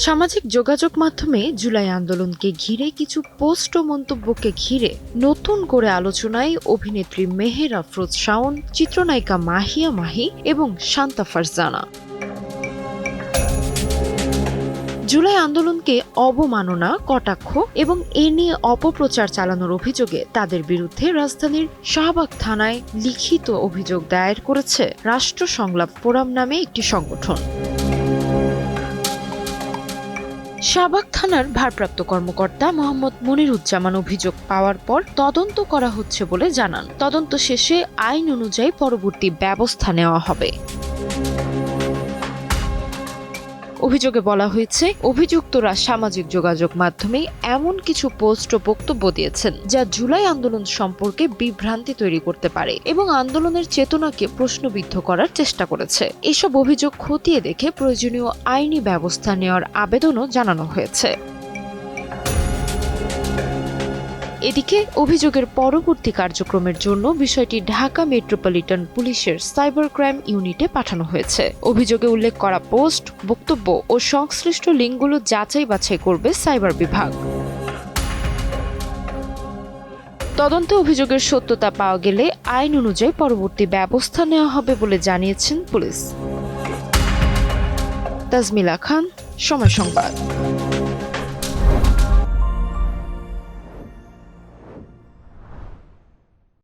সামাজিক যোগাযোগ মাধ্যমে জুলাই আন্দোলনকে ঘিরে কিছু পোস্ট ও মন্তব্যকে ঘিরে নতুন করে আলোচনায় অভিনেত্রী মেহের আফরোজ শাওন, চিত্রনায়িকা মাহিয়া মাহি এবং শান্তা ফারজানা। জুলাই আন্দোলনকে অবমাননা, কটাক্ষ এবং এ নিয়ে অপপ্রচার চালানোর অভিযোগে তাদের বিরুদ্ধে রাজধানীর শাহবাগ থানায় লিখিত অভিযোগ দায়ের করেছে রাষ্ট্র সংলাপ ফোরাম নামে একটি সংগঠন। শাহবাগ থানার ভারপ্রাপ্ত কর্মকর্তা মোহাম্মদ মনিরুজ্জামান অভিযোগ পাওয়ার পর তদন্ত করা হচ্ছে বলে জানান। তদন্ত শেষে আইন অনুযায়ী পরবর্তী ব্যবস্থা নেওয়া হবে। অভিযোগে বলা হয়েছে, অভিযুক্তরা সামাজিক যোগাযোগ মাধ্যমে এমন কিছু পোস্ট ও বক্তব্য দিয়েছেন যা জুলাই আন্দোলন সম্পর্কে বিভ্রান্তি তৈরি করতে পারে এবং আন্দোলনের চেতনাকে প্রশ্নবিদ্ধ করার চেষ্টা করেছে। এসব অভিযোগ খতিয়ে দেখে প্রয়োজনীয় আইনি ব্যবস্থা নেওয়ার আবেদনও জানানো হয়েছে। এদিকে অভিযোগের পরবর্তী কার্যক্রমের জন্য বিষয়টি ঢাকা মেট্রোপলিটন পুলিশের সাইবার ক্রাইম ইউনিটে পাঠানো হয়েছে। অভিযোগে উল্লেখ করা পোস্ট, বক্তব্য ও সংশ্লিষ্ট লিঙ্কগুলো যাচাই বাছাই করবে সাইবার বিভাগ। তদন্তে অভিযোগের সত্যতা পাওয়া গেলে আইন অনুযায়ী পরবর্তী ব্যবস্থা নেওয়া হবে বলে জানিয়েছেন পুলিশ। তাজমিলা খান, সময় সংবাদ।